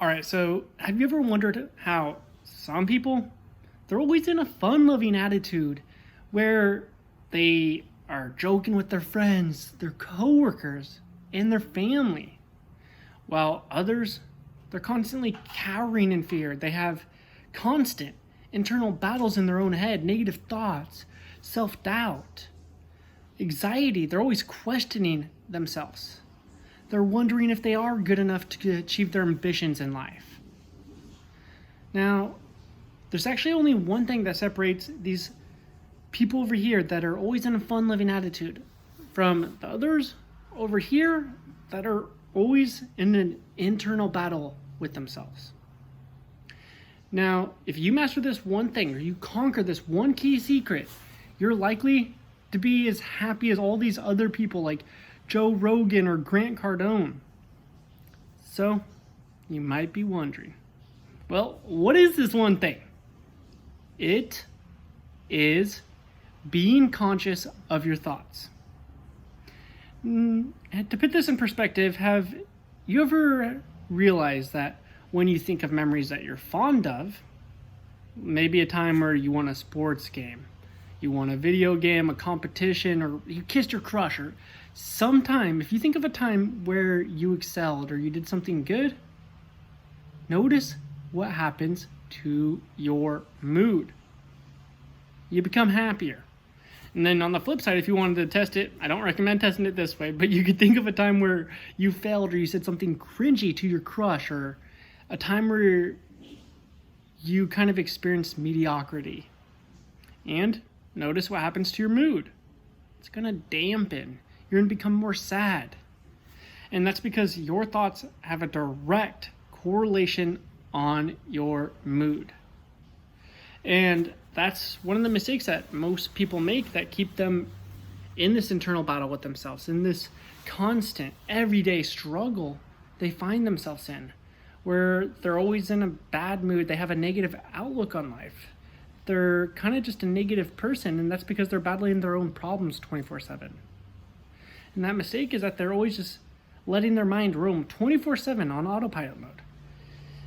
All right, so have you ever wondered how some people, they're always in a fun-loving attitude where they are joking with their friends, their coworkers, and their family, while others, they're constantly cowering in fear. They have constant internal battles in their own head, negative thoughts, self-doubt, anxiety. They're always questioning themselves. They're wondering if they are good enough to achieve their ambitions in life. Now, there's actually only one thing that separates these people over here that are always in a fun-loving attitude from the others over here that are always in an internal battle with themselves. Now, if you master this one thing or you conquer this one key secret, you're likely to be as happy as all these other people like Joe Rogan or Grant Cardone. So, you might be wondering, well, what is this one thing? It is being conscious of your thoughts. To put this in perspective, have you ever realized that when you think of memories that you're fond of, maybe a time where you won a sports game, you won a video game, a competition, or you kissed your crush, or sometime, if you think of a time where you excelled or you did something good, notice what happens to your mood. You become happier. And then on the flip side, if you wanted to test it, I don't recommend testing it this way, but you could think of a time where you failed or you said something cringy to your crush, or a time where you kind of experienced mediocrity. And notice what happens to your mood. It's going to dampen. You're going to become more sad. And that's because your thoughts have a direct correlation on your mood. And that's one of the mistakes that most people make that keep them in this internal battle with themselves, in this constant, everyday struggle they find themselves in, where they're always in a bad mood. They have a negative outlook on life. They're kind of just a negative person, and that's because they're battling their own problems 24/7. And that mistake is that they're always just letting their mind roam 24/7 on autopilot mode.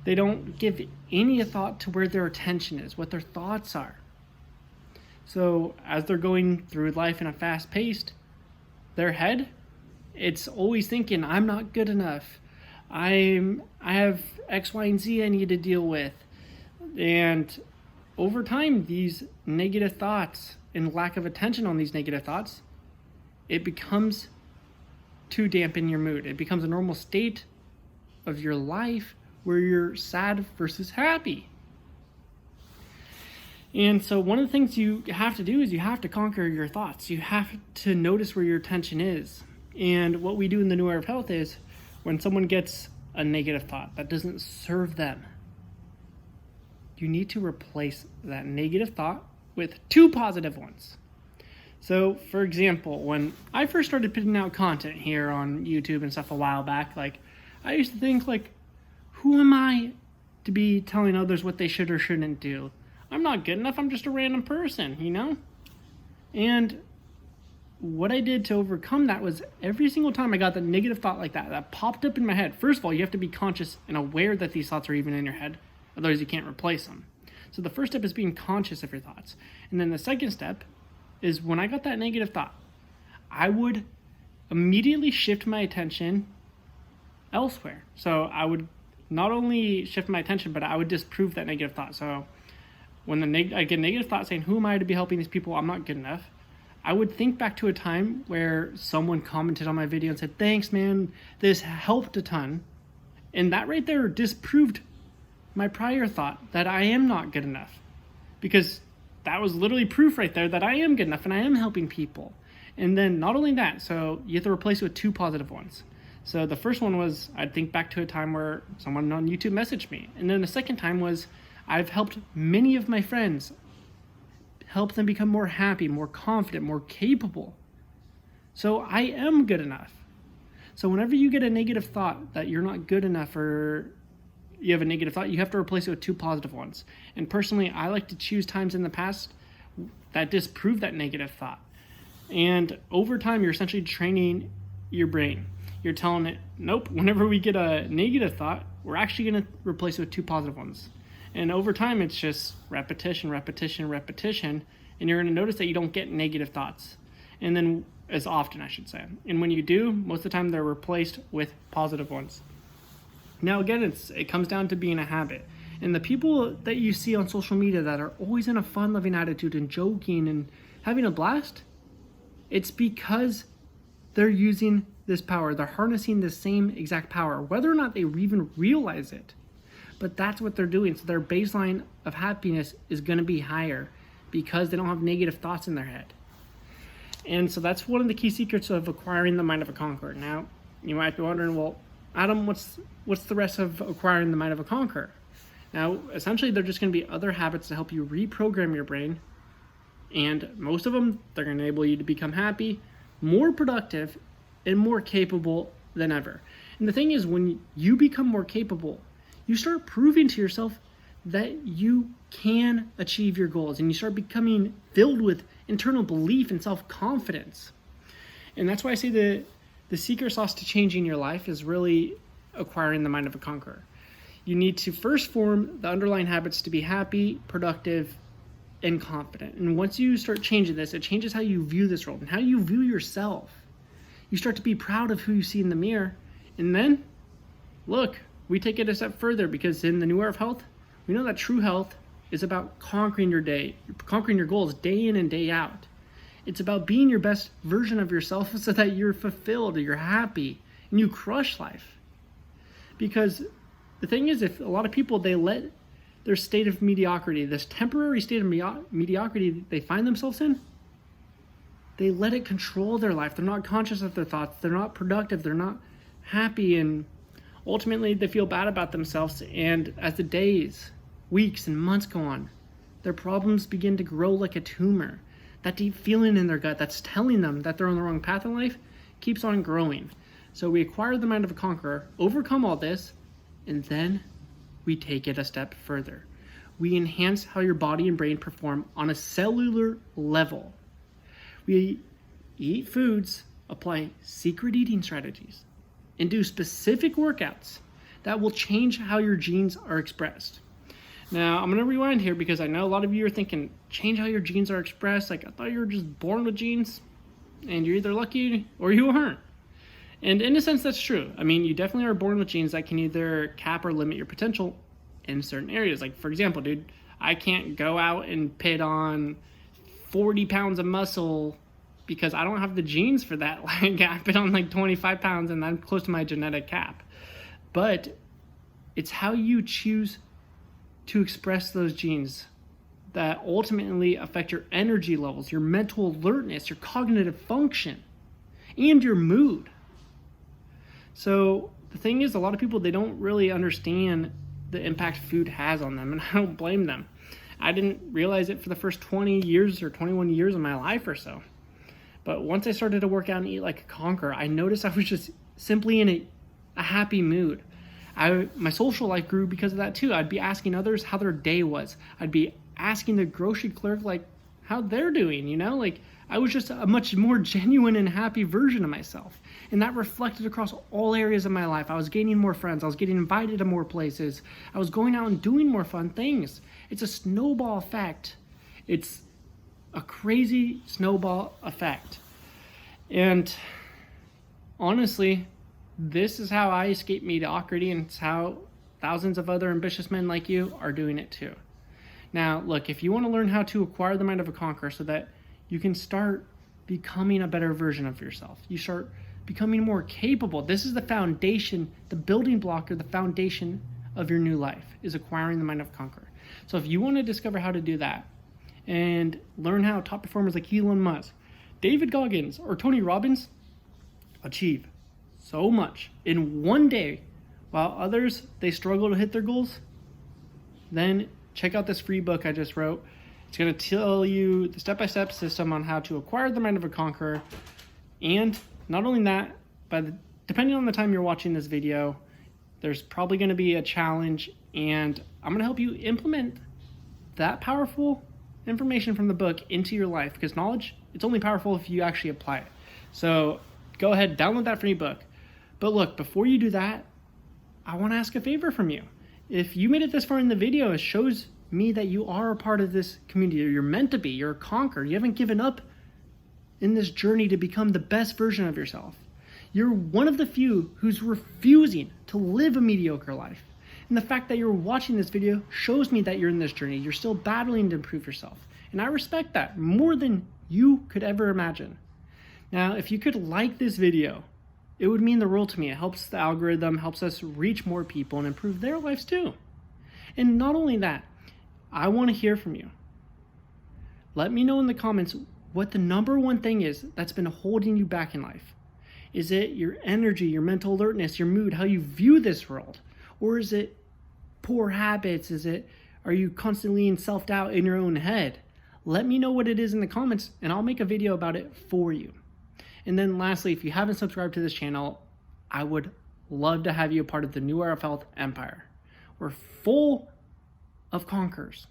They don't give any thought to where their attention is, what their thoughts are. So as they're going through life in a fast-paced, their head, it's always thinking, I'm not good enough. I have X, Y, and Z I need to deal with. And over time, these negative thoughts and lack of attention on these negative thoughts, it becomes to dampen your mood. It becomes a normal state of your life where you're sad versus happy. And so one of the things you have to do is you have to conquer your thoughts. You have to notice where your attention is. And what we do in the New Era of Health is when someone gets a negative thought that doesn't serve them, you need to replace that negative thought with two positive ones. So, for example, when I first started putting out content here on YouTube and stuff a while back, I used to think, who am I to be telling others what they should or shouldn't do? I'm not good enough. I'm just a random person, And what I did to overcome that was every single time I got the negative thought like that popped up in my head. First of all, you have to be conscious and aware that these thoughts are even in your head. Otherwise, you can't replace them. So the first step is being conscious of your thoughts. And then the second step is when I got that negative thought, I would immediately shift my attention elsewhere. So I would not only shift my attention, but I would disprove that negative thought. So when I get a negative thought saying, who am I to be helping these people? I'm not good enough. I would think back to a time where someone commented on my video and said, thanks, man, this helped a ton. And that right there disproved my prior thought that I am not good enough. Because that was literally proof right there that I am good enough and I am helping people. And then not only that, so you have to replace it with two positive ones. So the first one was I'd think back to a time where someone on YouTube messaged me. And then the second time was I've helped many of my friends, help them become more happy, more confident, more capable. So I am good enough. So whenever you get a negative thought that you're not good enough or you have a negative thought, you have to replace it with two positive ones. And personally, I like to choose times in the past that disprove that negative thought. And over time, you're essentially training your brain. You're telling it, nope, whenever we get a negative thought, we're actually going to replace it with 2 positive ones. And over time, it's just repetition, repetition, repetition. And you're going to notice that you don't get negative thoughts. And then, as often, I should say. And when you do, most of the time they're replaced with positive ones. Now, again, it comes down to being a habit. And the people that you see on social media that are always in a fun-loving attitude and joking and having a blast, it's because they're using this power. They're harnessing the same exact power, whether or not they even realize it. But that's what they're doing. So their baseline of happiness is going to be higher because they don't have negative thoughts in their head. And so that's one of the key secrets of acquiring the mind of a conqueror. Now, you might be wondering, well, Adam, what's the rest of acquiring the mind of a conqueror? Now, essentially, they're just going to be other habits to help you reprogram your brain. And most of them, they're going to enable you to become happy, more productive, and more capable than ever. And the thing is, when you become more capable, you start proving to yourself that you can achieve your goals. And you start becoming filled with internal belief and self-confidence. And that's why I say the secret sauce to changing your life is really acquiring the mind of a conqueror. You need to first form the underlying habits to be happy, productive, and confident. And once you start changing this, it changes how you view this world and how you view yourself. You start to be proud of who you see in the mirror. And then, look, we take it a step further because in the new era of health, we know that true health is about conquering your day, conquering your goals day in and day out. It's about being your best version of yourself so that you're fulfilled, or you're happy, and you crush life. Because the thing is, if a lot of people, they let their state of mediocrity, this temporary state of mediocrity they find themselves in, they let it control their life. They're not conscious of their thoughts. They're not productive. They're not happy. And ultimately, they feel bad about themselves. And as the days, weeks, and months go on, their problems begin to grow like a tumor. That deep feeling in their gut that's telling them that they're on the wrong path in life keeps on growing. So we acquire the mind of a conqueror, overcome all this, and then we take it a step further. We enhance how your body and brain perform on a cellular level. We eat foods, apply secret eating strategies, and do specific workouts that will change how your genes are expressed. Now, I'm going to rewind here because I know a lot of you are thinking, change how your genes are expressed. Like, I thought you were just born with genes, and you're either lucky or you aren't. And in a sense, that's true. I mean, you definitely are born with genes that can either cap or limit your potential in certain areas. Like, for example, dude, I can't go out and put on 40 pounds of muscle because I don't have the genes for that. Like, I put on like 25 pounds and I'm close to my genetic cap. But it's how you choose to express those genes that ultimately affect your energy levels, your mental alertness, your cognitive function, and your mood. So the thing is, a lot of people, they don't really understand the impact food has on them, and I don't blame them. I didn't realize it for the first 20 years or 21 years of my life or so. But once I started to work out and eat like a conqueror, I noticed I was just simply in a happy mood. My social life grew because of that too. I'd be asking others how their day was. I'd be asking the grocery clerk like how they're doing, you know? Like, I was just a much more genuine and happy version of myself. And that reflected across all areas of my life. I was gaining more friends. I was getting invited to more places. I was going out and doing more fun things. It's a snowball effect. It's a crazy snowball effect. And honestly, this is how I escape mediocrity, and it's how thousands of other ambitious men like you are doing it too. Now, look, if you want to learn how to acquire the mind of a conqueror so that you can start becoming a better version of yourself, you start becoming more capable, this is the foundation, the building block, or the foundation of your new life, is acquiring the mind of a conqueror. So if you want to discover how to do that and learn how top performers like Elon Musk, David Goggins, or Tony Robbins achieve so much in one day while others, they struggle to hit their goals, then check out this free book I just wrote. It's going to tell you the step-by-step system on how to acquire the mind of a conqueror. And not only that, but depending on the time you're watching this video, there's probably going to be a challenge, and I'm going to help you implement that powerful information from the book into your life, because knowledge, it's only powerful if you actually apply it. So go ahead, download that free book. But look, before you do that, I want to ask a favor from you. If you made it this far in the video, it shows me that you are a part of this community. You're meant to be. You're a conqueror. You haven't given up in this journey to become the best version of yourself. You're one of the few who's refusing to live a mediocre life. And the fact that you're watching this video shows me that you're in this journey. You're still battling to improve yourself. And I respect that more than you could ever imagine. Now, if you could like this video, it would mean the world to me. It helps the algorithm, helps us reach more people and improve their lives too. And not only that, I want to hear from you. Let me know in the comments what the number one thing is that's been holding you back in life. Is it your energy, your mental alertness, your mood, how you view this world? Or is it poor habits? Are you constantly in self-doubt in your own head? Let me know what it is in the comments and I'll make a video about it for you. And then lastly, if you haven't subscribed to this channel, I would love to have you a part of the New Era of Health Empire. We're full of conquerors,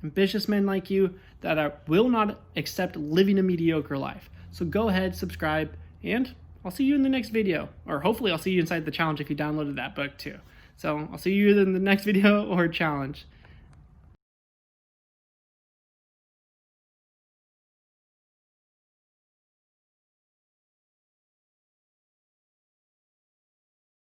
ambitious men like you that will not accept living a mediocre life. So go ahead, subscribe, and I'll see you in the next video. Or hopefully I'll see you inside the challenge if you downloaded that book too. So I'll see you in the next video or challenge.